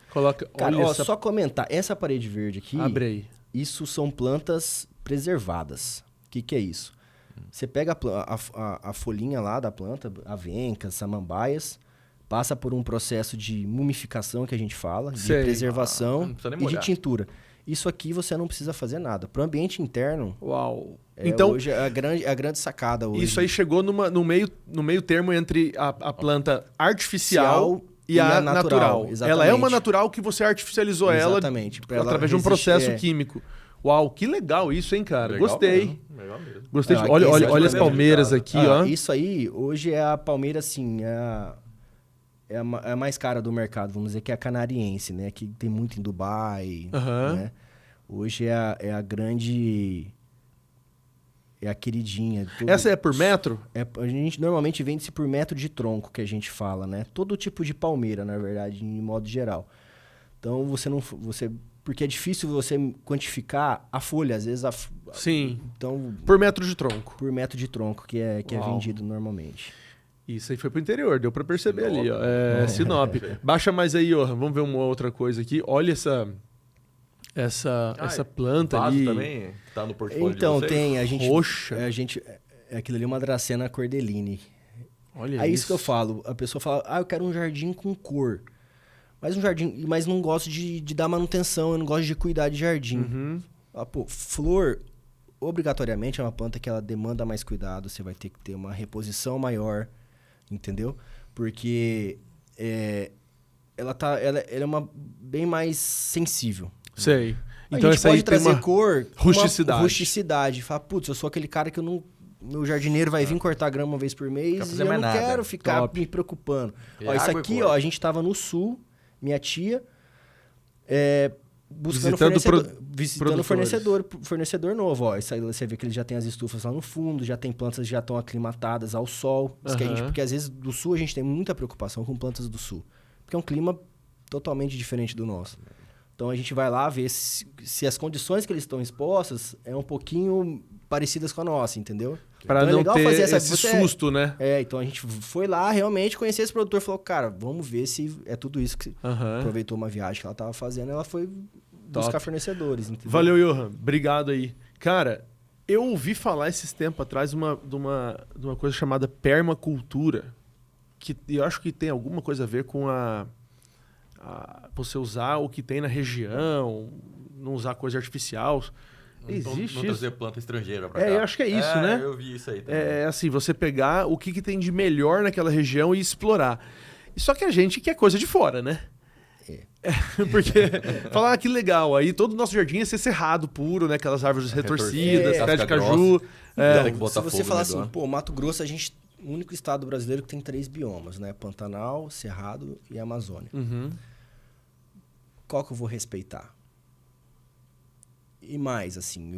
Coloca... Cara, olha ó, essa... só comentar. Essa parede verde aqui, Abre aí. isso são plantas preservadas. O que é isso? Você pega a folhinha lá da planta, avencas, samambaias, passa por um processo de mumificação que a gente fala, de Sei. preservação não precisa nem e de molhar. tintura. Isso aqui você não precisa fazer nada. Para o ambiente interno, Uau. Então, hoje é a grande sacada hoje. isso aí chegou no meio termo entre a planta artificial e a natural. Exatamente. Ela é uma natural que você artificializou Exatamente. ela Pra ela através de um resistir, processo químico. Uau, que legal isso, hein, cara? Legal Gostei. mesmo, legal mesmo. Gostei. Ah, Olha aqui, as esse palmeiras é aqui, ó. Isso aí, hoje é a palmeira, assim, é a mais cara do mercado, vamos dizer que é a canariense, né? Que tem muito em Dubai, Aham. né? Hoje é a grande... É a queridinha. Essa é por metro? A gente normalmente vende-se por metro de tronco, que a gente fala, né? Todo tipo de palmeira, na verdade, em modo geral. Então, porque é difícil você quantificar a folha, às vezes... Sim. Então, Por metro de tronco. por metro de tronco, que é Uau. vendido normalmente. Isso aí foi pro interior, deu pra perceber Sinop. ali, ó. É, Sinop. Baixa mais aí, ó. Vamos ver uma outra coisa aqui. Olha essa planta Vaso ali. também tá no portfólio Então, de vocês? tem, a gente... Roxa. Aquilo ali é uma Dracena cordeline. Olha É isso que eu falo. A pessoa fala, eu quero um jardim com cor. Mas não gosto de dar manutenção, eu não gosto de cuidar de jardim. Uhum. Flor, obrigatoriamente, é uma planta que ela demanda mais cuidado, você vai ter que ter uma reposição maior, entendeu? Porque ela é bem mais sensível. Sei. A Então gente essa aí pode tem trazer uma cor, rusticidade. uma rusticidade. Fala, putz, eu sou aquele cara que eu não... Meu jardineiro vai vir cortar grama uma vez por mês Quer e fazer eu mais não nada. quero ficar Top. me preocupando. E Ó, isso água e aqui, cor. ó, a gente tava no sul, minha tia, buscando visitando fornecedor novo. Ó. Isso aí você vê que ele já tem as estufas lá no fundo, já tem plantas que já estão aclimatadas ao sol. Isso que Aham. porque às vezes do sul a gente tem muita preocupação com plantas do sul. Porque é um clima totalmente diferente do nosso. Então a gente vai lá ver se as condições que eles estão expostas é um pouquinho parecidas com a nossa, entendeu? Para Então é não legal ter fazer essa- esse você- susto, né? Então a gente foi lá realmente conhecer esse produtor, falou, cara, vamos ver se é tudo isso que Aham. aproveitou uma viagem que ela tava fazendo, ela foi buscar Top. fornecedores, entendeu? Valeu, Johan. Obrigado aí. Cara, eu ouvi falar esses tempos atrás de uma coisa chamada permacultura, que eu acho que tem alguma coisa a ver com você usar o que tem na região, não usar coisa artificial. Existe não isso? trazer planta estrangeira pra cá. Eu acho que é isso, né? Eu vi isso aí também. É assim, você pegar o que tem de melhor naquela região e explorar. E só que a gente quer coisa de fora, né? Porque falar que legal, aí todo o nosso jardim ia ser cerrado puro, né? Aquelas árvores retorcidas, pé de casca caju. grossa. Tem que Se botar você fogo falar no assim, negócio. Mato Grosso, o único estado brasileiro que tem 3 biomas, né? Pantanal, Cerrado e Amazônia. Uhum. Qual que eu vou respeitar? E mais, assim,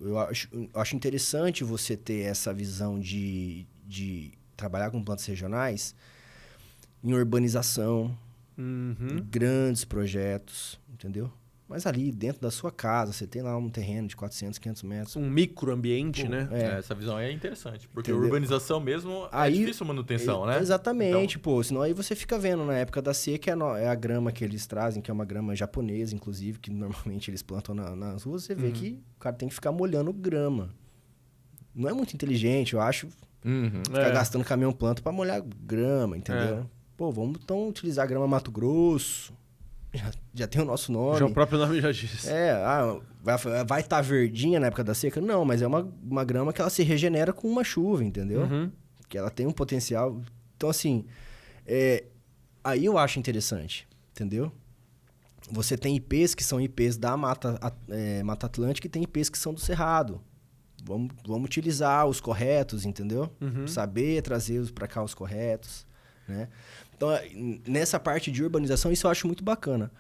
eu acho interessante você ter essa visão de trabalhar com plantas regionais em urbanização, Uhum. em grandes projetos, entendeu? Mas ali dentro da sua casa, você tem lá um terreno de 400, 500 metros. Um microambiente, né? Essa visão aí é interessante. Porque Entendeu? a urbanização mesmo Aí, é difícil manutenção, né? Exatamente, pô. Senão aí você fica vendo na época da seca, é a grama que eles trazem, que é uma grama japonesa, inclusive, que normalmente eles plantam nas ruas. Você vê que o cara tem que ficar molhando grama. Não é muito inteligente, eu acho, ficar gastando caminhão-planta pra molhar grama, entendeu? Pô, vamos então utilizar grama Mato Grosso. Já tem o nosso nome. Já o próprio nome já diz. Vai estar verdinha na época da seca? Não, mas é uma grama que ela se regenera com uma chuva, entendeu? Que ela tem um potencial. Então, assim, aí eu acho interessante, entendeu? Você tem IPs que são IPs da Mata Atlântica e tem IPs que são do Cerrado. Vamos utilizar os corretos, entendeu? Saber trazer para cá os corretos, né? Então, nessa parte de urbanização, isso eu acho muito bacana.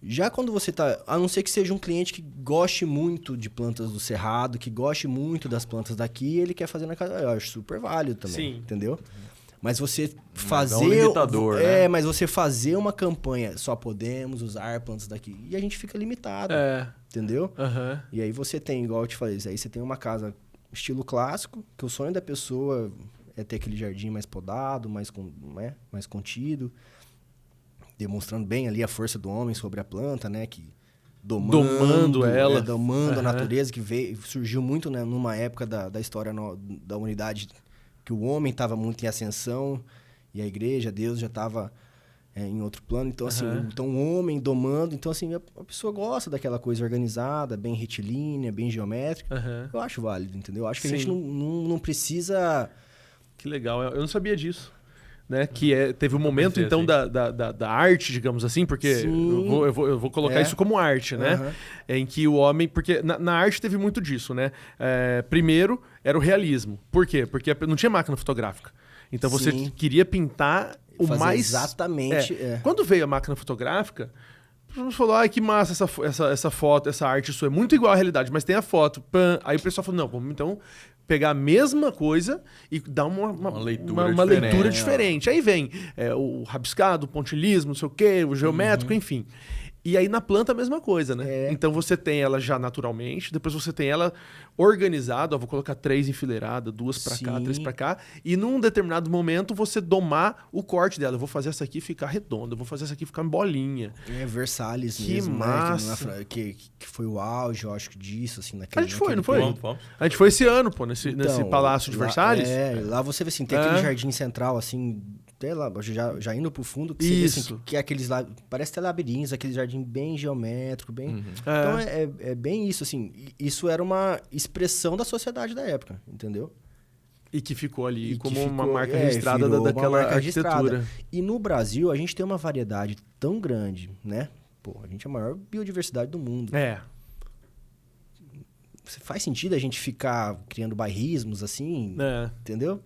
Já quando você tá... A não ser que seja um cliente que goste muito de plantas do Cerrado, que goste muito das plantas daqui, ele quer fazer na casa... Eu acho super válido também, entendeu? Mas você fazer... Mas é um limitador, né? Mas você fazer uma campanha, só podemos usar plantas daqui, e a gente fica limitado, entendeu? E aí você tem, igual eu te falei, aí você tem uma casa estilo clássico, que o sonho da pessoa... é ter aquele jardim mais podado, mais contido, demonstrando bem ali a força do homem sobre a planta, né? Que domando ela. Domando a natureza, que surgiu muito, né, numa época da história da humanidade, que o homem estava muito em ascensão e a igreja, Deus já estava em outro plano. Então, assim, o homem domando. Então, assim, a pessoa gosta daquela coisa organizada, bem retilínea, bem geométrica. Eu acho válido, entendeu? Eu acho que a gente não precisa... Que legal, eu não sabia disso. Né? Que teve um momento, então, da arte, digamos assim, porque eu vou colocar isso como arte, né? Em que o homem... Porque na arte teve muito disso, né? Primeiro, era o realismo. Por quê? Porque não tinha máquina fotográfica. Então, você queria pintar o fazer mais... Exatamente. Quando veio a máquina fotográfica... O pessoal falou, que massa essa foto, essa arte, isso é muito igual à realidade, mas tem a foto. Aí o pessoal falou, não, vamos então pegar a mesma coisa e dar uma leitura diferente. Aí vem o rabiscado, o pontilhismo, não sei o quê, o geométrico, enfim. E aí na planta a mesma coisa, né? Então você tem ela já naturalmente, depois você tem ela organizada, vou colocar 3 enfileiradas, 2 pra cá, 3 pra cá, e num determinado momento você domar o corte dela. Eu vou fazer essa aqui ficar redonda, eu vou fazer essa aqui ficar em bolinha. Versalhes que mesmo, massa. Né? Que foi o auge, eu acho, disso, assim, naquele... A gente foi, não foi? Vamos. A gente foi esse ano, pô, nesse Palácio de Versalhes. Lá você vê assim, tem aquele jardim central, assim... Até lá, já indo pro fundo, que, isso. Assim, que é aqueles lá, parece até labirintos, aquele jardim bem geométrico, bem... Então é bem isso, assim, isso era uma expressão da sociedade da época, entendeu? E que ficou ali como uma marca registrada daquela arquitetura. E no Brasil, a gente tem uma variedade tão grande, né? Pô, a gente é a maior biodiversidade do mundo. Faz sentido a gente ficar criando bairrismos, assim, entendeu?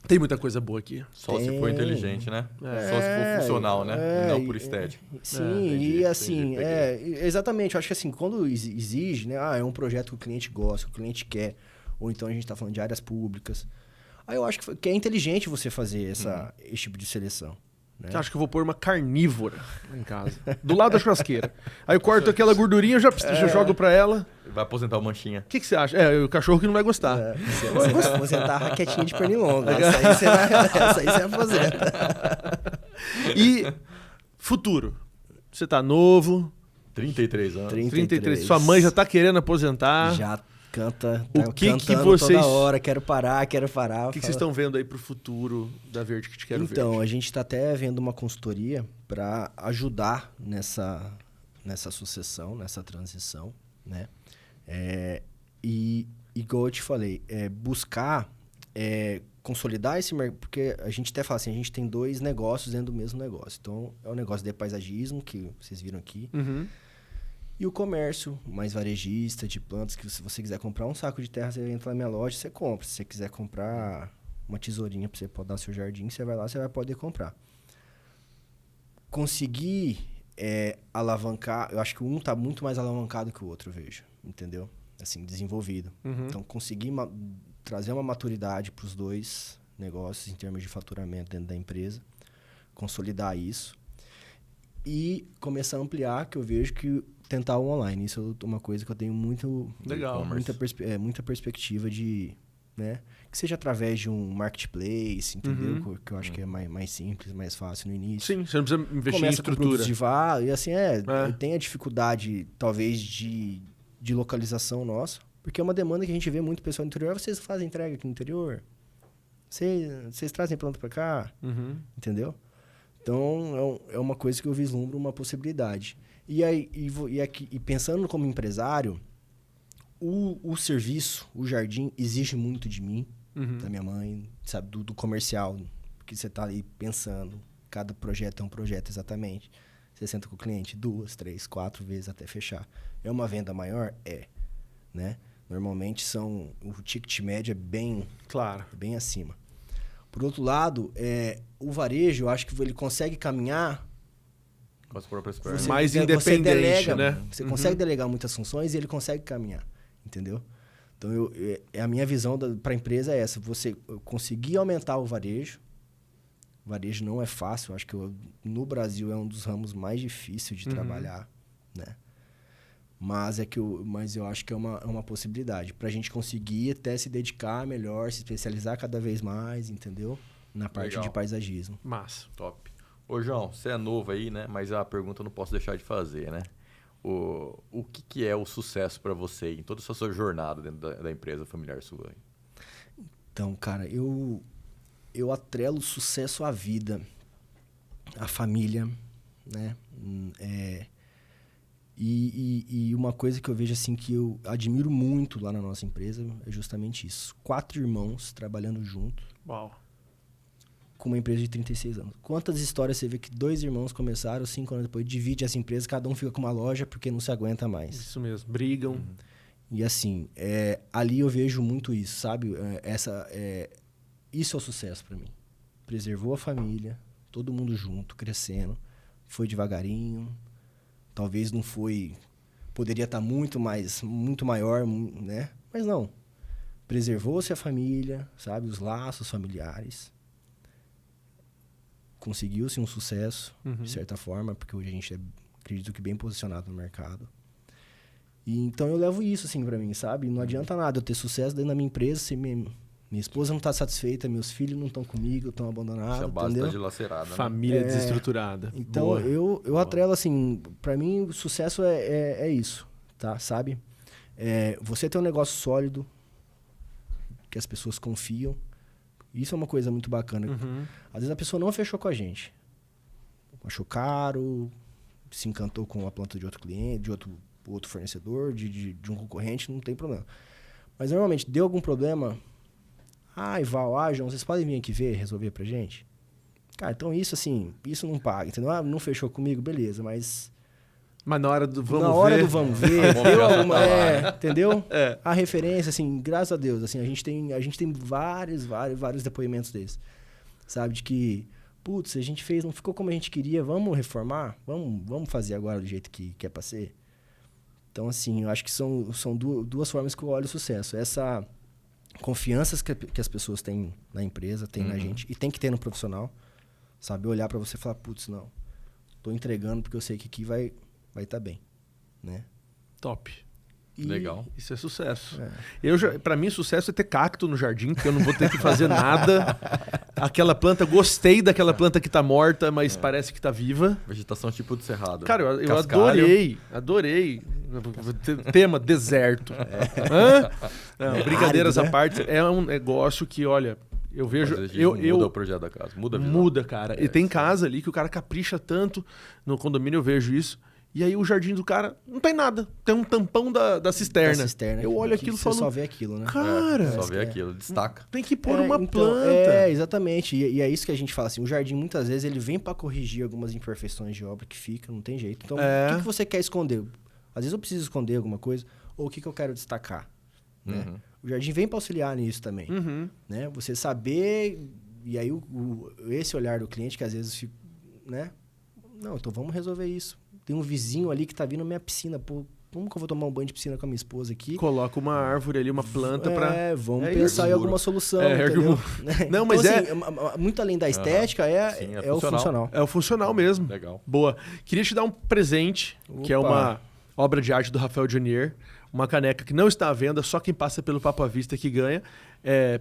Tem muita coisa boa aqui. Só se for inteligente, né? Só se for funcional, né? Não por estética. Sim, exatamente. Eu acho que assim, quando exige, né? É um projeto que o cliente gosta, que o cliente quer. Ou então a gente está falando de áreas públicas. Aí eu acho que é inteligente você fazer esse tipo de seleção. Né? Eu acho que eu vou pôr uma carnívora em casa. Do lado da churrasqueira. Aí eu corto aquela gordurinha, já jogo pra ela. Vai aposentar o manchinha. O que você acha? O cachorro que não vai gostar. Você vai aposentar a raquetinha de pernilongo. Essa aí você aposenta. E futuro? Você tá novo. 33 anos. 33. Sua mãe já tá querendo aposentar. Já canta. O que vocês... toda hora, quero parar. O que vocês estão vendo aí pro futuro da Verde que te quero ver? Então, a gente tá até vendo uma consultoria para ajudar nessa sucessão, nessa transição, né? E igual eu te falei, buscar consolidar esse mercado, porque a gente até fala assim, a gente tem 2 negócios dentro do mesmo negócio. Então, é o negócio de paisagismo, que vocês viram aqui, e o comércio mais varejista de plantas, que se você quiser comprar um saco de terra, você entra na minha loja, você compra. Se você quiser comprar uma tesourinha para você podar o seu jardim, você vai lá, você vai poder comprar. Conseguir alavancar, eu acho que um está muito mais alavancado que o outro, eu vejo, entendeu? Assim, desenvolvido. Então, conseguir trazer uma maturidade para os 2 negócios em termos de faturamento dentro da empresa, consolidar isso e começar a ampliar, que eu vejo que tentar o online. Isso é uma coisa que eu tenho muita perspectiva de, né? Que seja através de um marketplace, entendeu? Que eu acho que é mais simples, mais fácil no início. Sim, você não precisa investir Começa em estrutura. E assim, tem a dificuldade, talvez, de localização nossa, porque é uma demanda que a gente vê muito pessoal no interior. Vocês fazem entrega aqui no interior? Vocês trazem planta para cá? Entendeu? Então, é uma coisa que eu vislumbro uma possibilidade. E pensando como empresário, o serviço, o jardim, exige muito de mim, da minha mãe, sabe, do comercial, porque você está ali pensando, cada projeto é um projeto exatamente. Você senta com o cliente 2, 3, 4 vezes até fechar. É uma venda maior? Né? Normalmente o ticket médio é bem acima. Por outro lado, o varejo, eu acho que ele consegue caminhar com as próprias pernas. Mais independente, né? Você consegue delegar muitas funções e ele consegue caminhar, entendeu? Então, a minha visão para a empresa é essa. Você conseguir aumentar o varejo. O varejo não é fácil. Eu acho que no Brasil é um dos ramos mais difíceis de trabalhar, né? Mas eu acho que é uma possibilidade. Para a gente conseguir até se dedicar melhor, se especializar cada vez mais, entendeu? Na parte de paisagismo. Massa. Top. Ô, João, você é novo aí, né? Mas a pergunta eu não posso deixar de fazer, né? O que é o sucesso para você em toda essa sua jornada dentro da empresa familiar sua? Então, cara, eu atrelo sucesso à vida, à família, né? E uma coisa que eu vejo assim que eu admiro muito lá na nossa empresa é justamente isso. 4 irmãos trabalhando junto. Uau. Com uma empresa de 36 anos. Quantas histórias você vê que 2 irmãos começaram, 5 anos depois, divide essa empresa, cada um fica com uma loja porque não se aguenta mais. Isso mesmo, brigam. E assim, ali eu vejo muito isso, sabe? Isso é o sucesso para mim. Preservou a família, todo mundo junto, crescendo. Foi devagarinho. Talvez não foi... Poderia estar muito maior, né? Mas não. Preservou-se a família, sabe? Os laços familiares. Conseguiu-se um sucesso, de certa forma, porque hoje a gente acredito que bem posicionado no mercado. E então eu levo isso assim para mim, sabe? Não adianta nada eu ter sucesso dentro da minha empresa se minha esposa não está satisfeita, meus filhos não estão comigo, estão abandonados, a base entendeu? Tá dilacerada, né? Família desestruturada. Então eu atrelo assim, para mim o sucesso é isso, tá? Sabe? Você ter um negócio sólido, que as pessoas confiam. Isso é uma coisa muito bacana. Às vezes a pessoa não fechou com a gente. Achou caro, se encantou com a planta de outro cliente, de outro fornecedor, de um concorrente, não tem problema. Mas normalmente deu algum problema... João, vocês podem vir aqui resolver pra gente? Cara, então isso não paga, entendeu? Não fechou comigo, beleza, mas na hora do vamos ver, deu alguma, entendeu? A referência, assim, graças a Deus, assim, a gente tem vários depoimentos desses, sabe? De que, putz, a gente fez, não ficou como a gente queria, vamos reformar? Vamos fazer agora do jeito que é pra ser? Então, assim, eu acho que são duas formas que eu olho o sucesso. Essa confiança que as pessoas têm na empresa, têm na gente, e tem que ter no profissional, sabe? Olhar pra você e falar, putz, não, tô entregando porque eu sei que aqui vai estar bem, né? Top. Legal. Isso é sucesso. Pra mim, sucesso é ter cacto no jardim, porque eu não vou ter que fazer nada. Aquela planta, gostei daquela planta que tá morta, mas parece que tá viva. Vegetação tipo do cerrado. Cara, eu adorei. Tema, deserto. Não, brincadeiras à parte, é um negócio que, olha... Eu vejo. Muda o projeto da casa, muda a visão. Muda, cara. E tem casa ali que o cara capricha tanto no condomínio, eu vejo isso. E aí o jardim do cara não tem nada. Tem um tampão da cisterna. Eu olho aquilo e falo... Você só vê aquilo, né? Cara... só vê aquilo, destaca. Tem que pôr uma planta. Exatamente. E é isso que a gente fala assim. O jardim, muitas vezes, ele vem para corrigir algumas imperfeições de obra que fica, não tem jeito. Então, o que você quer esconder? Às vezes eu preciso esconder alguma coisa, ou o que eu quero destacar, né? O jardim vem para auxiliar nisso também, né? Você saber, e aí esse olhar do cliente que às vezes fica, né? Não, então vamos resolver isso. Tem um vizinho ali que tá vindo na minha piscina, pô, como que eu vou tomar um banho de piscina com a minha esposa aqui? Coloca uma árvore ali, uma planta pra... Vamos pensar em alguma solução, entendeu? Não, mas então, assim, muito além da estética, o funcional. É o funcional mesmo. Legal. Boa. Queria te dar um presente, que é uma obra de arte do Rafael Jonier, uma caneca que não está à venda, só quem passa pelo Papo à Vista que ganha,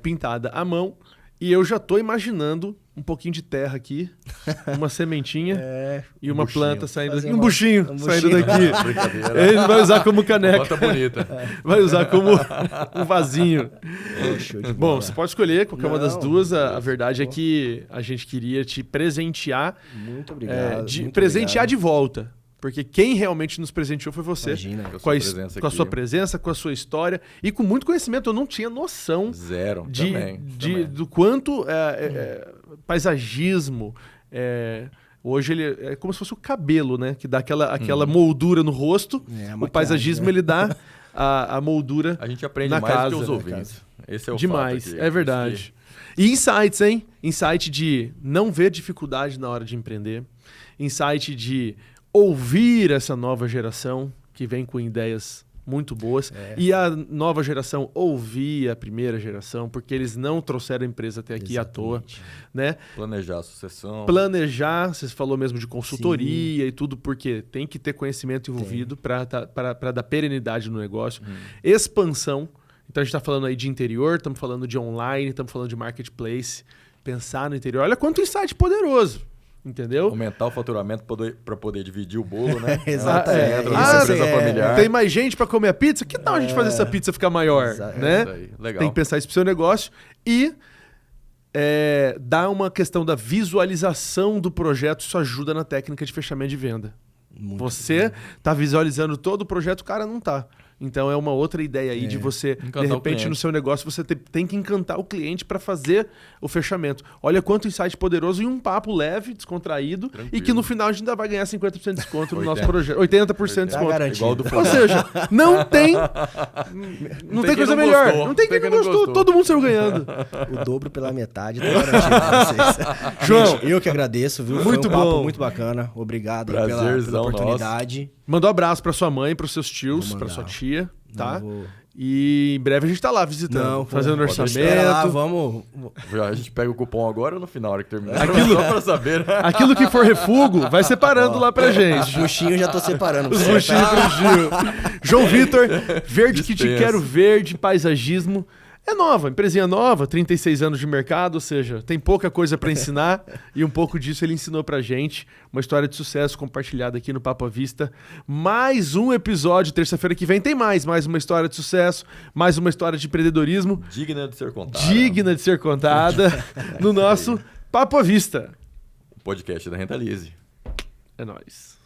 pintada à mão. E eu já tô imaginando um pouquinho de terra aqui, uma sementinha e uma planta saindo daqui. Um buchinho saindo daqui. Ele vai usar como caneca. Bota bonita. Vai usar como um vasinho. Bom, você pode escolher qualquer uma das duas. A verdade é que a gente queria te presentear. Muito obrigado. Presentear de volta. Porque quem realmente nos presenteou foi você. Imagina. Com a sua presença, com a sua história e com muito conhecimento. Eu não tinha noção também. do quanto paisagismo. Hoje ele é como se fosse o cabelo, né? Que dá aquela moldura no rosto. O paisagismo ele dá a moldura. A gente aprende na mais casa, do que os ouvintes. Esse é o demais, fato aqui. É verdade. E insights, hein? Insight de não ver dificuldade na hora de empreender. Insight de ouvir essa nova geração que vem com ideias muito boas e a nova geração ouvir a primeira geração, porque eles não trouxeram a empresa até aqui à toa, né? Planejar a sucessão. Você falou mesmo de consultoria e tudo, porque tem que ter conhecimento envolvido para dar perenidade no negócio. Expansão. Então a gente está falando aí de interior, estamos falando de online, estamos falando de marketplace. Pensar no interior. Olha quanto insight poderoso. Entendeu? Aumentar o faturamento para poder dividir o bolo, né? Exatamente. Empresa familiar. Tem mais gente para comer a pizza? Que tal a gente fazer essa pizza ficar maior? Né? Isso aí. Legal. Tem que pensar isso pro seu negócio e dar uma questão da visualização do projeto. Isso ajuda na técnica de fechamento de venda. Você está visualizando todo o projeto, o cara não está. Então é uma outra ideia aí de você, encantar de repente, no seu negócio, você tem que encantar o cliente para fazer o fechamento. Olha quanto insight poderoso e um papo leve, descontraído, e que no final a gente ainda vai ganhar 50% de desconto no nosso projeto. 80% de desconto. Igual do Ou seja, não tem coisa melhor. Não tem quem não gostou. Todo mundo saiu ganhando. O dobro pela metade, tá garantido pra vocês. João, gente, eu que agradeço, viu? Muito Foi um papo bom. muito bacana. Obrigado aí pela oportunidade. Mandou um abraço pra sua mãe, pros seus tios, pra sua tia, tá? Não, E em breve a gente tá lá visitando, fazendo orçamento. Lá, vamos. A gente pega o cupom agora ou no final, na hora que terminar? Só pra saber, né? Aquilo que for refugo, vai separando lá pra gente. Os buchinhos eu já tô separando. Os buchinhos pro Gil. João Vitor, Verde que te quero verde, paisagismo. É nova, empresinha nova, 36 anos de mercado, ou seja, tem pouca coisa para ensinar e um pouco disso ele ensinou pra gente. Uma história de sucesso compartilhada aqui no Papo à Vista. Mais um episódio, terça-feira que vem tem mais uma história de sucesso, mais uma história de empreendedorismo. Digna de ser contada. Digna de ser contada no nosso Papo à Vista. O podcast da Rentalize. É nóis.